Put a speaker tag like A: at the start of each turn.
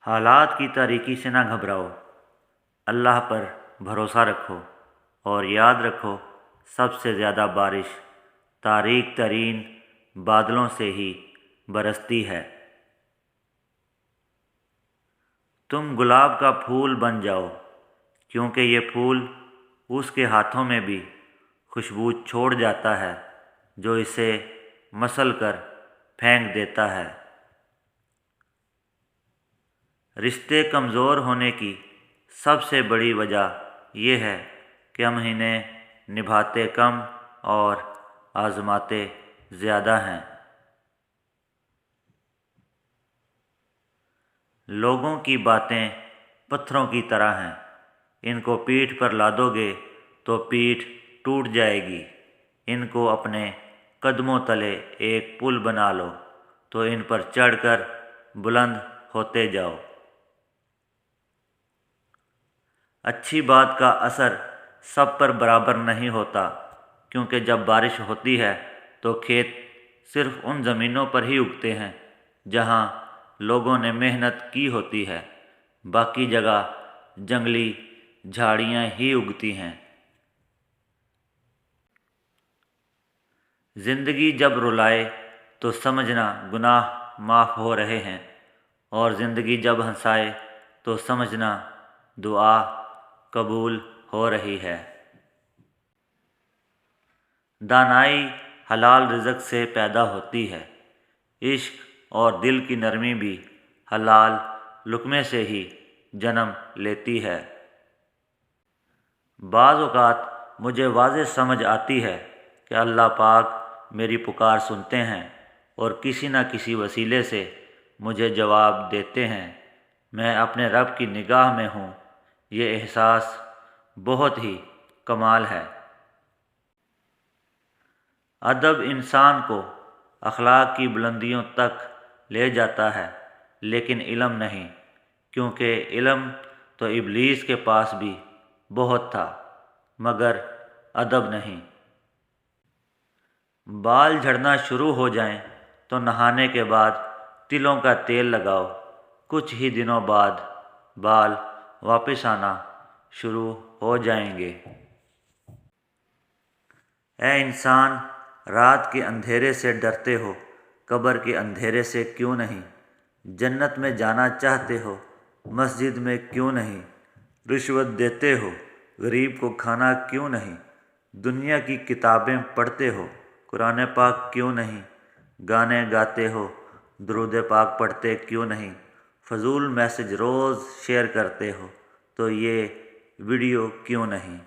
A: حالات کی تاریکی سے نہ گھبراؤ، اللہ پر بھروسہ رکھو اور یاد رکھو سب سے زیادہ بارش تاریک ترین بادلوں سے ہی برستی ہے۔ تم گلاب کا پھول بن جاؤ، کیونکہ یہ پھول اس کے ہاتھوں میں بھی خوشبو چھوڑ جاتا ہے جو اسے مسل کر پھینک دیتا ہے۔ رشتے کمزور ہونے کی سب سے بڑی وجہ یہ ہے کہ ہم انہیں نبھاتے کم اور آزماتے زیادہ ہیں۔ لوگوں کی باتیں پتھروں کی طرح ہیں، ان کو پیٹھ پر لادو گے تو پیٹھ ٹوٹ جائے گی، ان کو اپنے قدموں تلے ایک پل بنا لو تو ان پر چڑھ کر بلند ہوتے جاؤ۔ اچھی بات کا اثر سب پر برابر نہیں ہوتا، کیونکہ جب بارش ہوتی ہے تو کھیت صرف ان زمینوں پر ہی اگتے ہیں جہاں لوگوں نے محنت کی ہوتی ہے، باقی جگہ جنگلی جھاڑیاں ہی اگتی ہیں۔ زندگی جب رلائے تو سمجھنا گناہ معاف ہو رہے ہیں، اور زندگی جب ہنسائے تو سمجھنا دعا قبول ہو رہی ہے۔ دانائی حلال رزق سے پیدا ہوتی ہے، عشق اور دل کی نرمی بھی حلال لقمے سے ہی جنم لیتی ہے۔ بعض اوقات مجھے واضح سمجھ آتی ہے کہ اللہ پاک میری پکار سنتے ہیں اور کسی نہ کسی وسیلے سے مجھے جواب دیتے ہیں۔ میں اپنے رب کی نگاہ میں ہوں، یہ احساس بہت ہی کمال ہے۔ ادب انسان کو اخلاق کی بلندیوں تک لے جاتا ہے، لیکن علم نہیں، کیونکہ علم تو ابلیس کے پاس بھی بہت تھا مگر ادب نہیں۔ بال جھڑنا شروع ہو جائیں تو نہانے کے بعد تلوں کا تیل لگاؤ، کچھ ہی دنوں بعد بال واپس آنا شروع ہو جائیں گے۔ اے انسان، رات کے اندھیرے سے ڈرتے ہو، قبر کے اندھیرے سے کیوں نہیں؟ جنت میں جانا چاہتے ہو، مسجد میں کیوں نہیں؟ رشوت دیتے ہو، غریب کو کھانا کیوں نہیں؟ دنیا کی کتابیں پڑھتے ہو، قرآن پاک کیوں نہیں؟ گانے گاتے ہو، درود پاک پڑھتے کیوں نہیں؟ فضول میسج روز شیئر کرتے ہو تو یہ ویڈیو کیوں نہیں؟